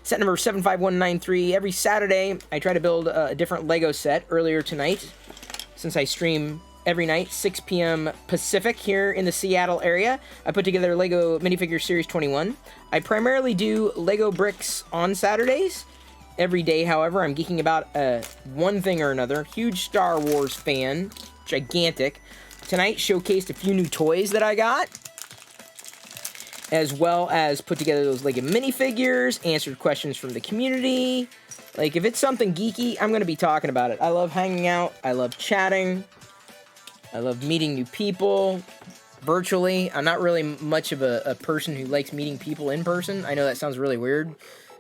Set number 75193. Every Saturday, I try to build a different Lego set. Earlier tonight, since I stream every night, 6 p.m. Pacific here in the Seattle area, I put together Lego Minifigure Series 21. I primarily do Lego bricks on Saturdays. Every day, however, I'm geeking about one thing or another. Huge Star Wars fan. Gigantic. Tonight, showcased a few new toys that I got, as well as put together those Lego minifigures, answered questions from the community. Like, if it's something geeky, I'm going to be talking about it. I love hanging out. I love chatting. I love meeting new people virtually. I'm not really much of a person who likes meeting people in person. I know that sounds really weird,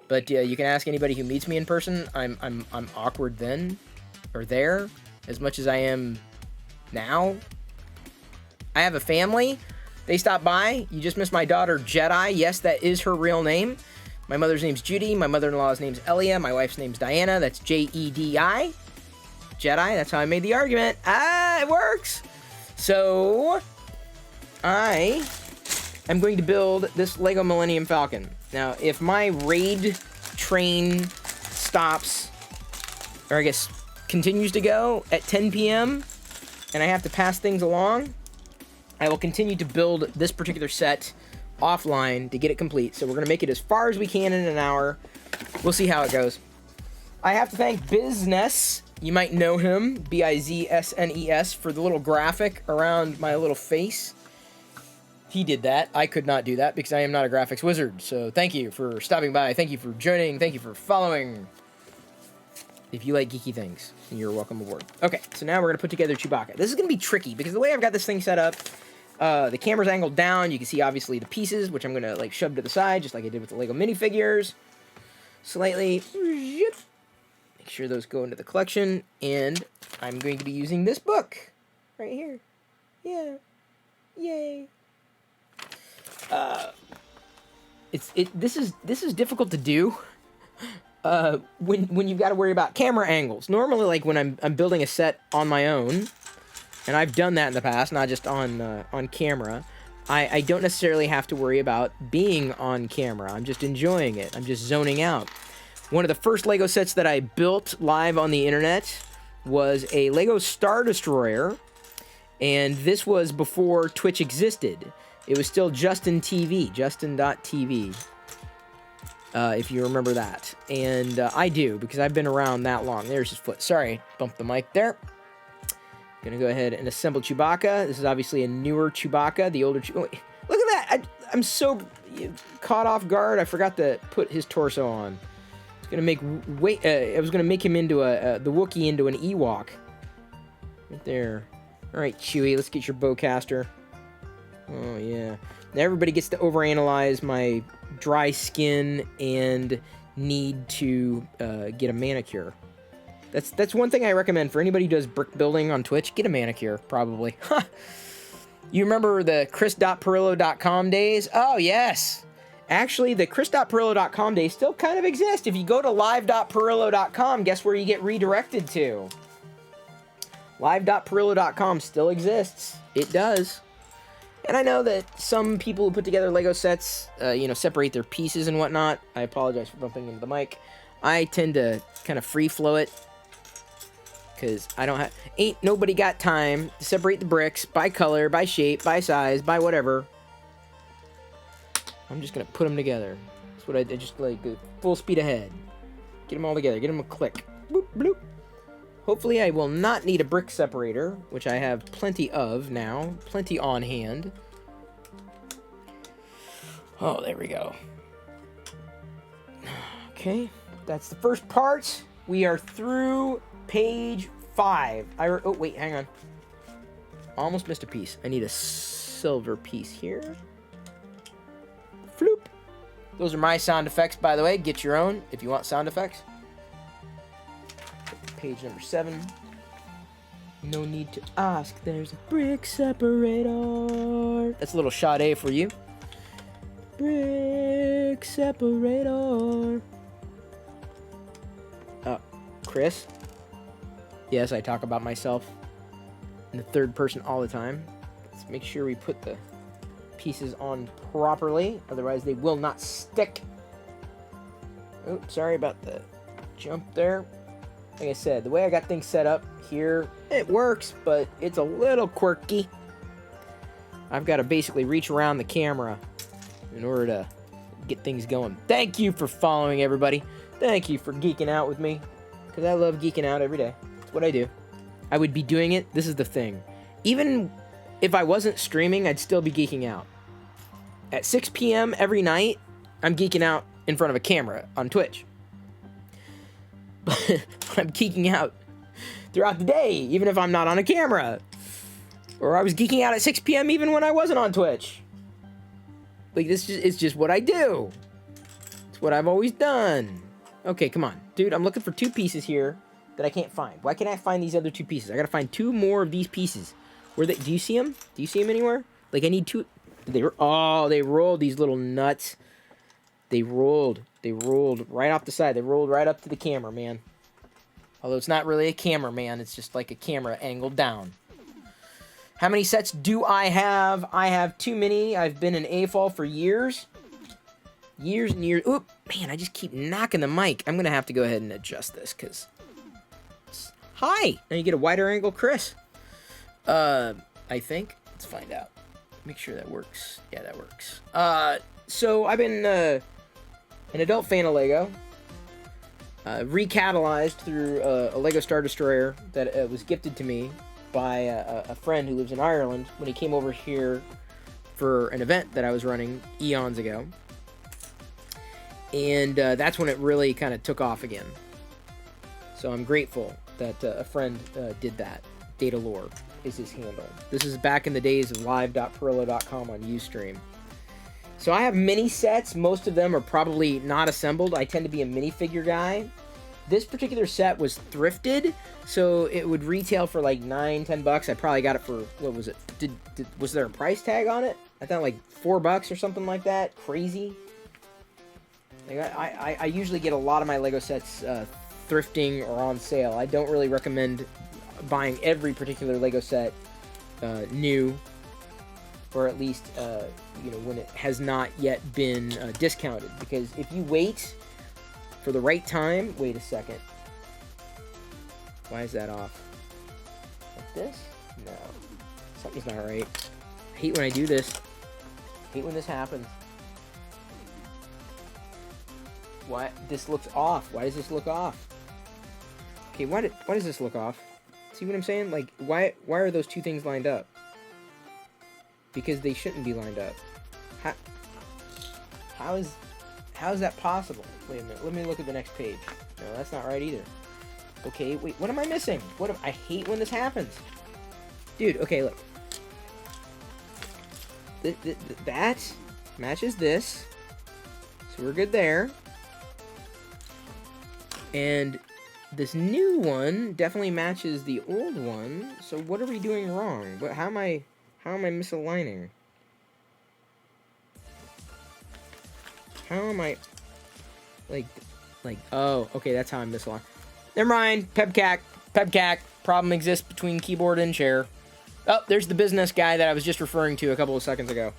but you can ask anybody who meets me in person. I'm awkward then, or there, as much as I am now. I have a family. They stopped by. You just missed my daughter, Jedi. Yes, that is her real name. My mother's name's Judy. My mother-in-law's name's Elia. My wife's name's Diana. That's J-E-D-I. Jedi. That's how I made the argument. It works. So, I am going to build this Lego Millennium Falcon. Now, if my raid train stops, or I guess continues to go at 10 p.m., and I have to pass things along, I will continue to build this particular set offline to get it complete. So we're going to make it as far as we can in an hour. We'll see how it goes. I have to thank Business. You might know him, B-I-Z-S-N-E-S, for the little graphic around my little face. He did that. I could not do that because I am not a graphics wizard. So thank you for stopping by. Thank you for joining. Thank you for following. If you like geeky things, you're welcome aboard. Okay, so now we're going to put together Chewbacca. This is going to be tricky because the way I've got this thing set up, the camera's angled down. You can see, obviously, the pieces, which I'm going to, like, shove to the side, just like I did with the Lego minifigures. Slightly. Make sure those go into the collection. And I'm going to be using this book right here. Yeah. Yay. This is difficult to do. When you've got to worry about camera angles. Normally, like when I'm building a set on my own, and I've done that in the past, not just on camera, I don't necessarily have to worry about being on camera. I'm just enjoying it. I'm just zoning out. One of the first Lego sets that I built live on the internet was a Lego Star Destroyer, and this was before Twitch existed. It was still Justin TV, Justin.tv. If you remember that. And I do, because I've been around that long. There's his foot. Sorry, bumped the mic there. Gonna go ahead and assemble Chewbacca. This is obviously a newer Chewbacca. The older Look at that! I'm so caught off guard. I forgot to put his torso on. I was gonna make him into the Wookiee into an Ewok. Right there. All right, Chewie, let's get your bowcaster. Oh yeah. Now everybody gets to overanalyze my dry skin and need to get a manicure. That's one thing I recommend for anybody who does brick building on Twitch. Get a manicure, probably. You remember the chris.pirillo.com days? Oh, yes. Actually, the chris.pirillo.com days still kind of exist. If you go to live.pirillo.com, guess where you get redirected to? Live.pirillo.com still exists. It does. And I know that some people who put together Lego sets, separate their pieces and whatnot. I apologize for bumping into the mic. I tend to kind of free flow it, because ain't nobody got time to separate the bricks by color, by shape, by size, by whatever. I'm just going to put them together. That's what I just like, full speed ahead. Get them all together. Get them a click. Boop, bloop. Hopefully I will not need a brick separator, which I have plenty of now. Plenty on hand. Oh, there we go. Okay, that's the first part. We are through page 5. Oh, wait, hang on. Almost missed a piece. I need a silver piece here. Floop. Those are my sound effects, by the way. Get your own if you want sound effects. Page number 7. No need to ask. There's a brick separator. That's a little Sade for you. Brick separator. Chris? Yes, I talk about myself in the third person all the time. Let's make sure we put the pieces on properly, otherwise they will not stick. Oh, sorry about the jump there. Like I said, the way I got things set up here, it works, but it's a little quirky. I've got to basically reach around the camera in order to get things going. Thank you for following, everybody. Thank you for geeking out with me, because I love geeking out every day. It's what I do. I would be doing it. This is the thing. Even if I wasn't streaming, I'd still be geeking out. At 6 p.m. every night, I'm geeking out in front of a camera on Twitch. But I'm geeking out throughout the day, even if I'm not on a camera. Or I was geeking out at 6 p.m. even when I wasn't on Twitch. Like, it's just what I do. It's what I've always done. Okay, come on. Dude, I'm looking for 2 pieces here that I can't find. Why can't I find these other 2 pieces? I gotta find 2 more of these pieces. Where they? Do you see them? Do you see them anywhere? Like, I need 2... Oh, they rolled, these little nuts. They rolled right off the side. They rolled right up to the camera, man. Although it's not really a camera, man. It's just like a camera angled down. How many sets do I have? I have too many. I've been an AFOL for years. Years and years. Oop, man, I just keep knocking the mic. I'm going to have to go ahead and adjust this, because... Hi! Now you get a wider angle, Chris. I think. Let's find out. Make sure that works. Yeah, that works. So I've been an adult fan of Lego. Recatalyzed through a Lego Star Destroyer that was gifted to me by a friend who lives in Ireland when he came over here for an event that I was running eons ago. And that's when it really kind of took off again. So I'm grateful that a friend did that. Data Lore is his handle. This is back in the days of live.pirillo.com on Ustream. So I have mini sets. Most of them are probably not assembled. I tend to be a minifigure guy. This particular set was thrifted, so it would retail for like $9-10. I probably got it for, what was it? Was there a price tag on it? I thought like $4 or something like that. Crazy. Like I usually get a lot of my Lego sets thrifting or on sale. I don't really recommend buying every particular Lego set new, or at least when it has not yet been discounted, because if you wait for the right time... Wait a second. Why is that off? Like this? No. Something's not right. I hate when I do this. I hate when this happens. Why? This looks off. Why does this look off? Okay, why does this look off? See what I'm saying? Like, why are those 2 things lined up? Because they shouldn't be lined up. How is that possible? Wait a minute. Let me look at the next page. No, that's not right either. Okay, wait. What am I missing? I hate when this happens. Dude, okay, look. That matches this. So we're good there. And this new one definitely matches the old one. So what are we doing wrong? How am I misaligning? How am I like oh, okay, that's how I'm misaligning. Never mind. Pebcac. Problem exists between keyboard and chair. Oh, there's the business guy that I was just referring to a couple of seconds ago.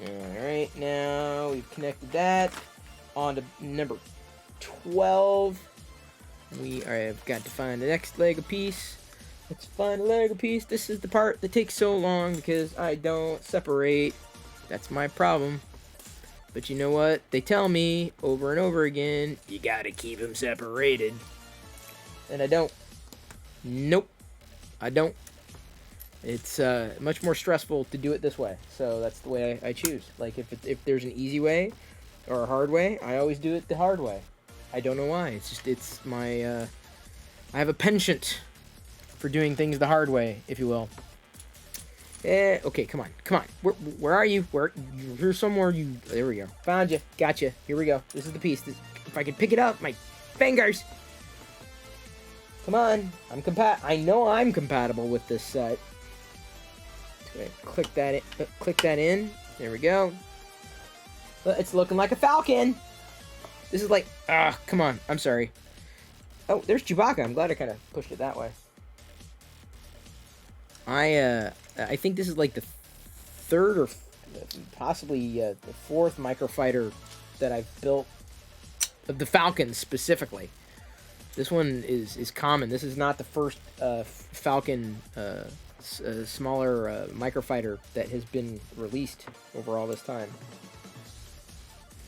Alright, now we've connected that. On to number 12. I've got to find the next Lego piece. Let's find a Lego piece. This is the part that takes so long because I don't separate. That's my problem. But you know what? They tell me over and over again, you gotta keep them separated. And I don't. Nope. I don't. It's much more stressful to do it this way. So that's the way I choose. Like, if there's an easy way or a hard way, I always do it the hard way. I don't know why. It's my, I have a penchant for doing things the hard way, if you will. Okay, come on. Where are you? You're somewhere. There we go. Found you. Gotcha. Here we go. This is the piece. If I can pick it up, my fingers. Come on. I know I'm compatible with this set. Click that in. There we go. It's looking like a Falcon. This is like, come on. I'm sorry. Oh, there's Chewbacca. I'm glad I kind of pushed it that way. I think this is like the third or possibly the 4th microfighter that I've built, of the Falcon specifically. This one is common. This is not the first Falcon smaller microfighter that has been released over all this time.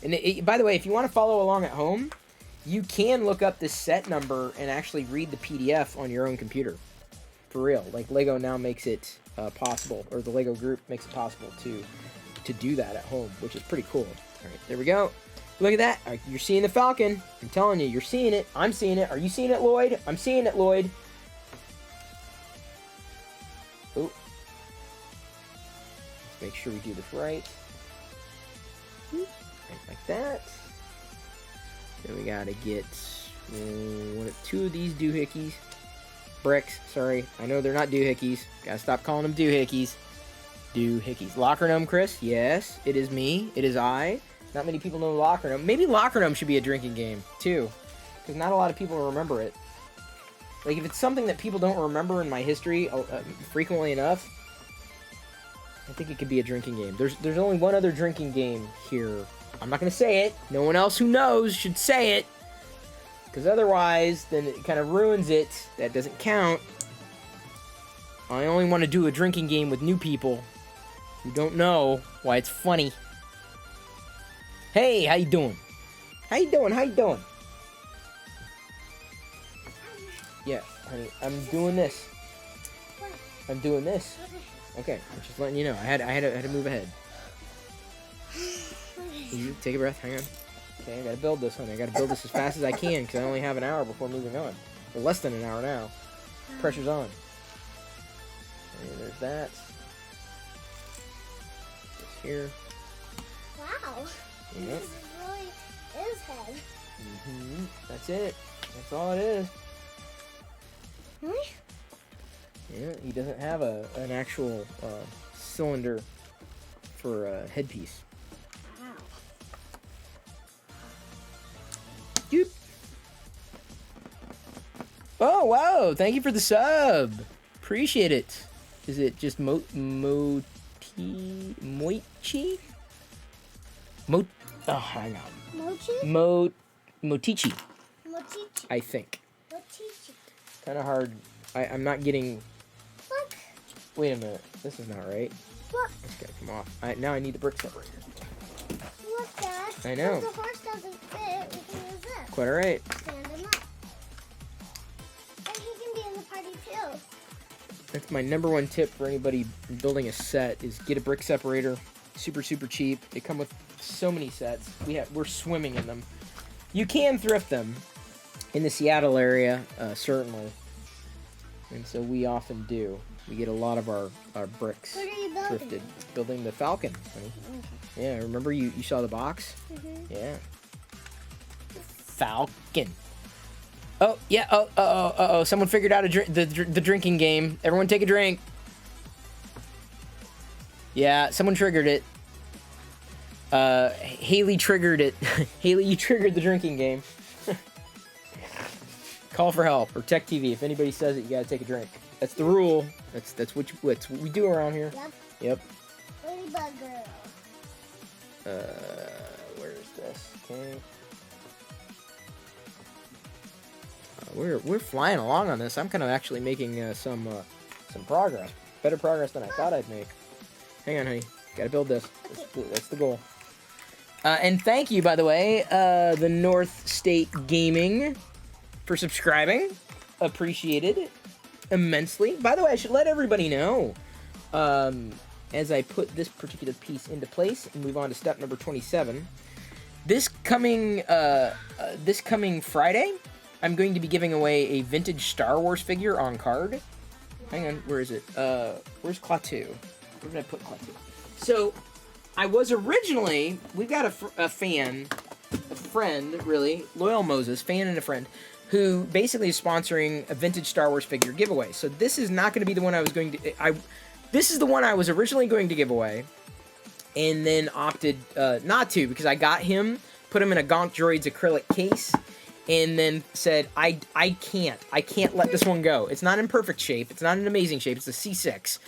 And by the way, if you want to follow along at home, you can look up the set number and actually read the PDF on your own computer. For real. Like, Lego now makes it possible, or the Lego group makes it possible to do that at home, which is pretty cool. All right, there we go. Look at that. Right, you're seeing the Falcon. I'm telling you, you're seeing it. I'm seeing it. Are you seeing it, Lloyd? I'm seeing it, Lloyd. Oh. Let's make sure we do this right. Right like that. Then we gotta get 2 of these doohickeys. Bricks, sorry. I know they're not doohickeys. Gotta stop calling them doohickeys. Doohickeys. Locker Gnome, Chris? Yes, it is me. It is I. Not many people know Locker Gnome. Maybe Locker Gnome should be a drinking game, too. Because not a lot of people remember it. Like, if it's something that people don't remember in my history frequently enough, I think it could be a drinking game. There's only one other drinking game here. I'm not going to say it. No one else who knows should say it. Because otherwise, then it kind of ruins it. That doesn't count. I only want to do a drinking game with new people who don't know why it's funny. Hey, how you doing? How you doing? How you doing? Yeah, honey, I'm doing this. I'm doing this. Okay, I'm just letting you know. I had to move ahead. You take a breath. Hang on. Okay, I gotta build this, honey. I gotta build this as fast as I can because I only have an hour before moving on. Or less than an hour now. Pressure's on. And there's that. This here. Wow. Yep. This really is head. That's it. That's all it is. Really? Yeah, he doesn't have an actual cylinder for a headpiece. Wow. Doop. Oh, wow. Thank you for the sub. Appreciate it. Is it just Moichi? Oh, hang on. Mochi? Motichi, Mochichi. I think. Mochichi. Kind of hard. I'm not getting... Look. Wait a minute. This is not right. Look. This gotta come off. Now I need the brick separator. Look, Dad. I know. If the horse doesn't fit, we can use this. Quite alright. Stand him up. And he can be in the party too. That's my #1 tip for anybody building a set is get a brick separator. Super, super cheap. They come with so many sets. We're swimming in them. You can thrift them in the Seattle area, certainly. And so we often do. We get a lot of our bricks What are you building? thrifted. Building the Falcon, honey. Okay. Yeah, remember you saw the box? Yeah. Falcon. Oh, yeah. Oh. Someone figured out the drinking game. Everyone take a drink. Yeah, someone triggered it. Haley triggered it. Haley, you triggered the drinking game. Call for help or Tech TV. If anybody says it, you gotta take a drink. That's the rule. That's what we do around here. Yep. Ladybug girl. Where is this? Okay. We're flying along on this. I'm kind of actually making some progress. Better progress than I thought I'd make. Hang on, honey. Gotta build this. That's the goal. And thank you, by the way, the North State Gaming, for subscribing. Appreciated immensely. By the way, I should let everybody know, as I put this particular piece into place and move on to step number 27. This coming Friday, I'm going to be giving away a vintage Star Wars figure on card. Hang on, where is it? Where's Klaatu? Where did I put Klaatu? So, I was originally... We've got a friend, really, Loyal Moses, fan and a friend, who basically is sponsoring a vintage Star Wars figure giveaway. So this is not going to be the one I was going to... This is the one I was originally going to give away, and then opted not to, because I got him, put him in a Gonk Droids acrylic case, and then said, I can't let this one go. It's not in perfect shape. It's not in amazing shape. It's a C6.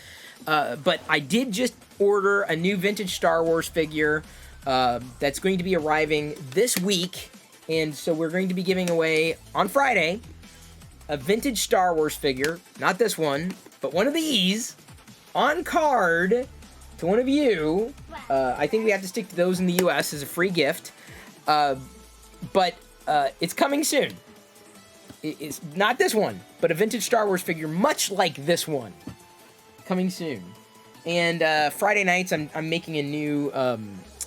But I did just order a new vintage Star Wars figure that's going to be arriving this week. And so we're going to be giving away on Friday a vintage Star Wars figure. Not this one, but one of these on card to one of you. I think we have to stick to those in the U.S. as a free gift. But it's coming soon. It's not this one, but a vintage Star Wars figure much like this one. Coming soon. And Friday nights, I'm making a new...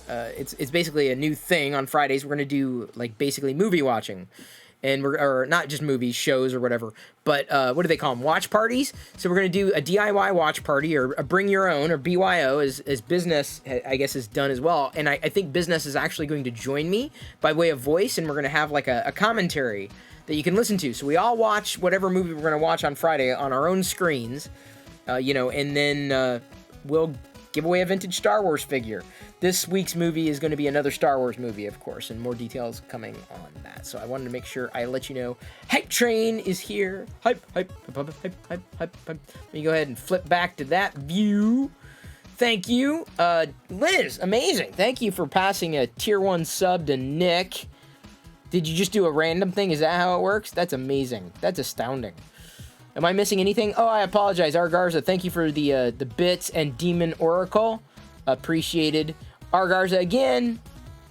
it's basically a new thing on Fridays. We're going to do, like, basically movie watching. And or not just movies, shows or whatever, but what do they call them? Watch parties. So we're going to do a DIY watch party, or a bring your own, or BYO, as Business, I guess, is done as well. And I think Business is actually going to join me by way of voice, and we're going to have like a commentary that you can listen to. So we all watch whatever movie we're going to watch on Friday on our own screens, and then we'll give away a vintage Star Wars figure. This week's movie is going to be another Star Wars movie, of course, and more details coming on that. So I wanted to make sure I let you know. Hype Train is here. Hype. Let me go ahead and flip back to that view. Thank you. Liz, amazing. Thank you for passing a tier 1 sub to Nick. Did you just do a random thing? Is that how it works? That's amazing. That's astounding. Am I missing anything? Oh, I apologize. Argarza, thank you for the bits and Demon Oracle. Appreciated. Argarza again.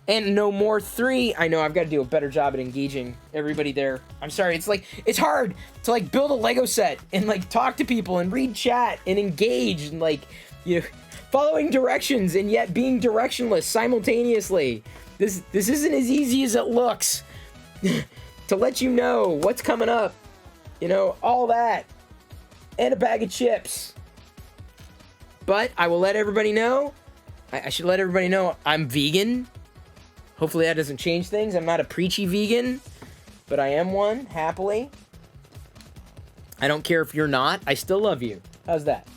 And No More 3. I know I've got to do a better job at engaging everybody there. I'm sorry. It's hard to like build a Lego set and like talk to people and read chat and engage and like, following directions and yet being directionless simultaneously. This isn't as easy as it looks. To let you know what's coming up. All that. And a bag of chips. But I will let everybody know. I should let everybody know I'm vegan. Hopefully that doesn't change things. I'm not a preachy vegan. But I am one, happily. I don't care if you're not. I still love you. How's that?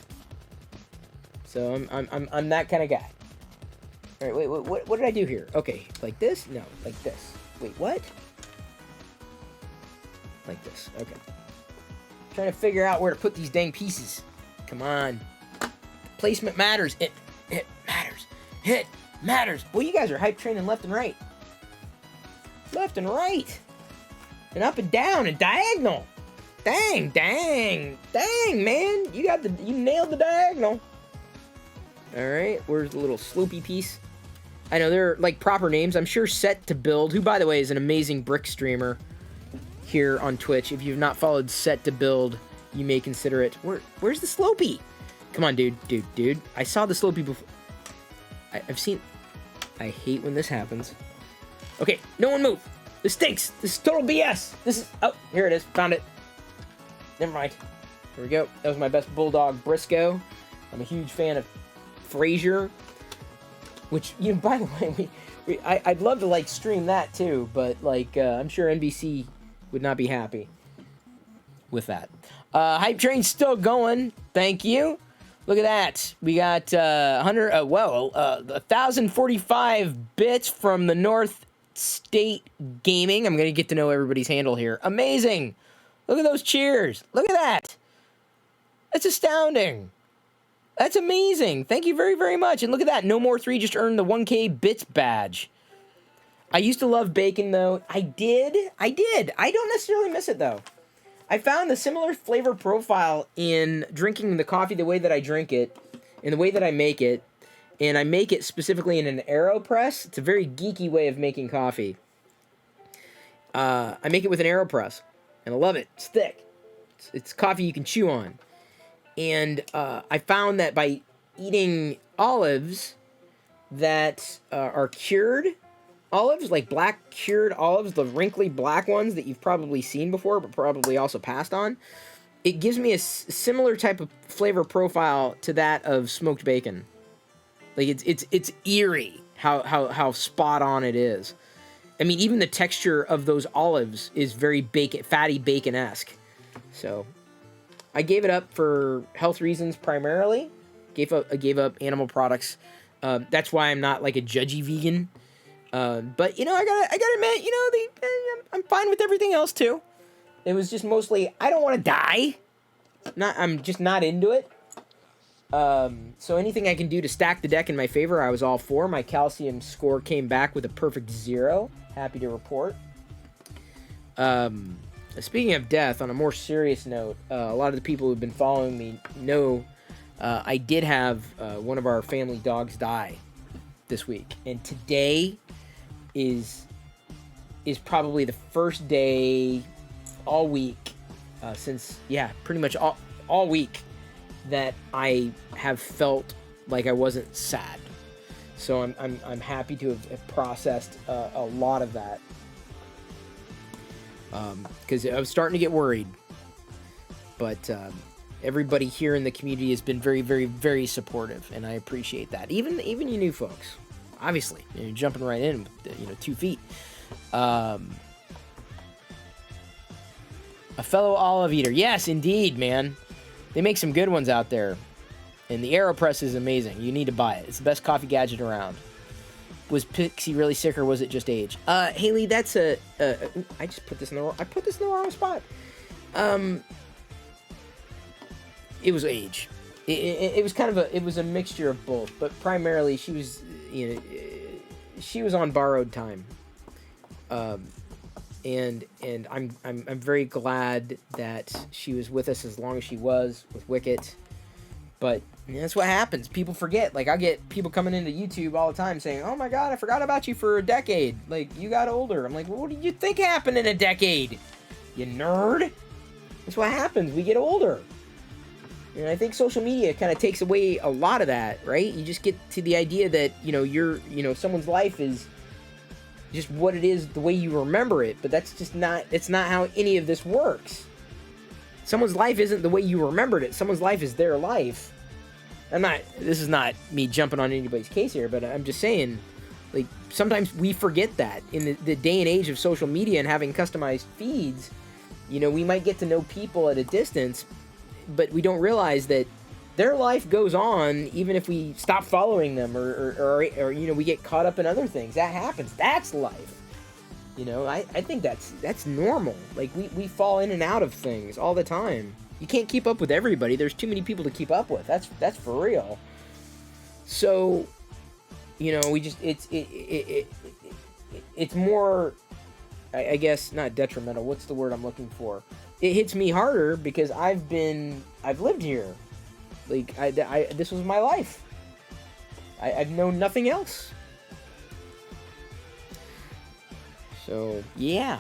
So I'm that kind of guy. All right, wait, what did I do here? Okay, like this? No, like this. Wait, what? Like this. Okay. Trying to figure out where to put these dang pieces. Come on. Placement matters. It matters. It matters. Well, you guys are hype training left and right. Left and right. And up and down and diagonal. Dang, man. You nailed the diagonal. All right, where's the little slopey piece? I know they're like proper names. I'm sure Set to Build, who by the way is an amazing brick streamer here on Twitch. If you've not followed Set to Build, you may consider it. Where's the slopey? Come on, dude. I saw the slopey before. I've seen... I hate when this happens. Okay, no one move. This stinks. This is total BS. This is... Oh, here it is. Found it. Never mind. Here we go. That was my best Bulldog Briscoe. I'm a huge fan of Frazier. Which, by the way, I'd love to, like, stream that, too. But, like, I'm sure NBC would not be happy with that. Hype Train's still going. Thank you. Look at that. We got 1,045 bits from the North State Gaming. I'm going to get to know everybody's handle here. Amazing. Look at those cheers. Look at that. That's astounding. That's amazing. Thank you very, very much. And look at that. No More 3 just earned the 1K bits badge. I used to love bacon, though. I did. I don't necessarily miss it, though. I found the similar flavor profile in drinking the coffee the way that I drink it, and the way that I make it, and I make it specifically in an AeroPress. It's a very geeky way of making coffee. I make it with an AeroPress, and I love it. It's thick. It's coffee you can chew on. And I found that by eating olives that are cured olives, like black cured olives, the wrinkly black ones that you've probably seen before, but probably also passed on, it gives me a similar type of flavor profile to that of smoked bacon. Like it's eerie how spot on it is. I mean, even the texture of those olives is very fatty bacon-esque. So I gave it up for health reasons primarily. Gave up animal products. That's why I'm not like a judgy vegan. But I gotta admit, I'm fine with everything else too. It was just mostly I don't want to die. I'm just not into it. So anything I can do to stack the deck in my favor, I was all for. My calcium score came back with a perfect 0. Happy to report. Speaking of death, on a more serious note, a lot of the people who've been following me know I did have one of our family dogs die this week. And today is probably the first day all week since, pretty much all week that I have felt like I wasn't sad. So I'm happy to have processed a lot of that. Because I was starting to get worried. But everybody here in the community has been very, very, very supportive, and I appreciate that. Even you new folks, obviously, you're jumping right in with 2 feet. A fellow olive eater, yes, indeed, man. They make some good ones out there, and the AeroPress is amazing. You need to buy it. It's the best coffee gadget around. Was Pixie really sick, or was it just age? Haley, that's I just put this in the wrong spot. It was age. It was kind of a mixture of both, but primarily she was on borrowed time. And I'm very glad that she was with us as long as she was with Wicket. But that's what happens. People forget. Like, I get people coming into YouTube all the time saying, "Oh my God, I forgot about you for a decade. Like, you got older." I'm like, well, what did you think happened in a decade? You nerd. That's what happens. We get older. And I think social media kind of takes away a lot of that, right? You just get to the idea that, someone's life is just what it is, the way you remember it. But that's just not, it's not how any of this works. Someone's life isn't the way you remembered it. Someone's life is their life. This is not me jumping on anybody's case here, but I'm just saying, like, sometimes we forget that in the day and age of social media and having customized feeds. We might get to know people at a distance, but we don't realize that their life goes on even if we stop following them or we get caught up in other things. That happens. That's life. I think that's normal. Like, we fall in and out of things all the time. You can't keep up with everybody. There's too many people to keep up with. That's for real. So, we just it's more, I guess, not detrimental. What's the word I'm looking for? It hits me harder because I've lived here. Like, this was my life. I've known nothing else. So, yeah.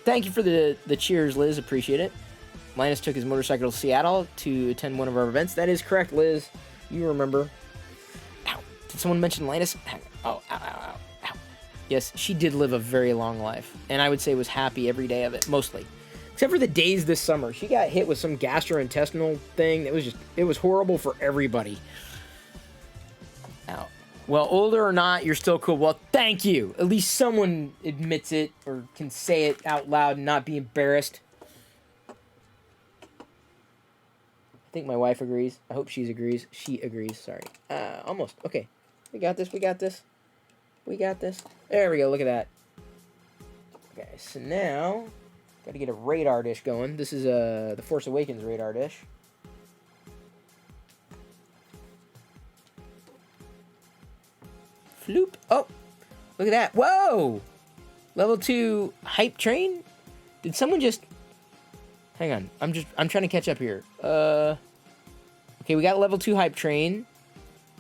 Thank you for the cheers, Liz. Appreciate it. Linus took his motorcycle to Seattle to attend one of our events. That is correct, Liz. You remember. Ow. Did someone mention Linus? Oh, ow, ow, ow, ow. Yes, she did live a very long life. And I would say was happy every day of it, mostly. Except for the days this summer. She got hit with some gastrointestinal thing. It was horrible for everybody. Ow. Well, older or not, you're still cool. Well, thank you. At least someone admits it or can say it out loud and not be embarrassed. I think my wife agrees. I hope she agrees. She agrees. Sorry. Almost. Okay. We got this. There we go. Look at that. Okay, so now, got to get a radar dish going. This is the Force Awakens radar dish. Floop. Oh, look at that. Whoa! Level 2 hype train? Did someone just... Hang on. I'm trying to catch up here. Okay, we got a level 2 hype train.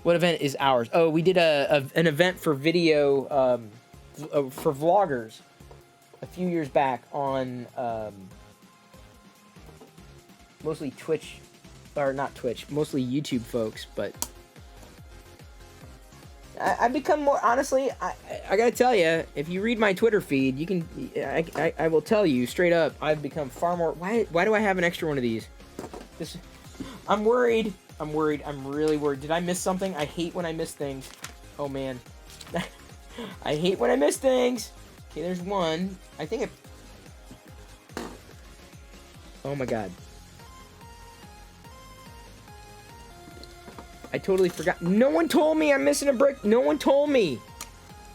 What event is ours? Oh, we did an event for video, for vloggers a few years back on, mostly Twitch, or not Twitch, mostly YouTube folks, but I've become more, honestly, I gotta tell you, if you read my Twitter feed, you can, I will tell you straight up, I've become far more, why do I have an extra one of these? I'm worried, I'm really worried. Did I miss something? I hate when I miss things. Oh man. I hate when I miss things. Okay, there's one. I think oh my god. I totally forgot. No one told me I'm missing a brick. No one told me.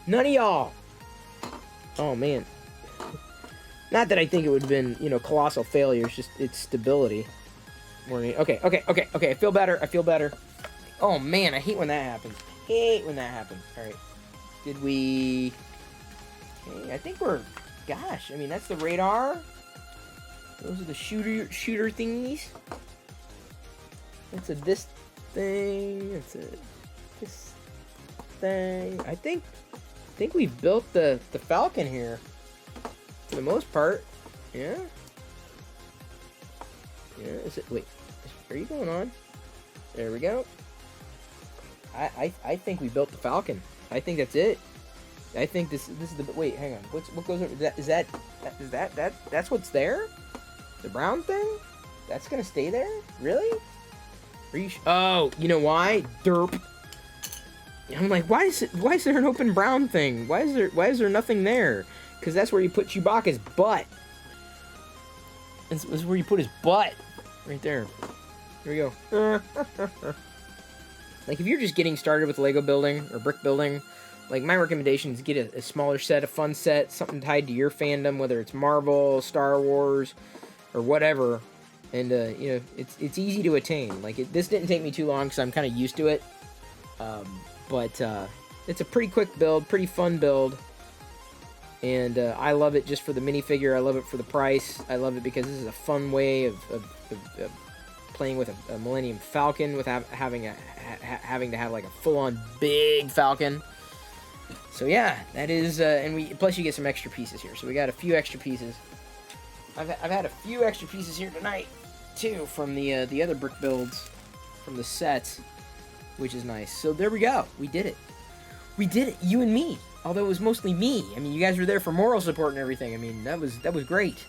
None of y'all. Oh, man. Not that I think it would have been, colossal failure. It's just its stability. Morning. Okay. I feel better. Oh man, I hate when that happens. All right. Did we? Okay, I think we're. Gosh, I mean that's the radar. Those are the shooter thingies. That's a this thing. That's a this thing. I think we built the Falcon here for the most part. Yeah. Yeah. Is it? Wait. Are you going on? There we go. I think we built the Falcon. I think that's it. I think this is the. Wait, hang on. What goes over? Is that's what's there? The brown thing? That's gonna stay there? Really? Are you? Oh, you know why? Derp. I'm like, why is there an open brown thing? Why is there nothing there? Because that's where you put Chewbacca's butt. This is where you put his butt. Right there. Here we go. Like, if you're just getting started with Lego building or brick building, like, my recommendation is get a smaller set, a fun set, something tied to your fandom, whether it's Marvel, Star Wars, or whatever. And, you know, it's easy to attain. Like, this didn't take me too long because I'm kind of used to it. But it's a pretty quick build, pretty fun build. And I love it just for the minifigure. I love it for the price. I love it because this is a fun way of playing with a Millennium Falcon without having to have like a full-on big Falcon. So yeah, that is, and plus you get some extra pieces here. So we got a few extra pieces. I've had a few extra pieces here tonight too from the other brick builds from the sets, which is nice. So there we go. We did it. We did it. You and me. Although it was mostly me. I mean, you guys were there for moral support and everything. I mean, that was great.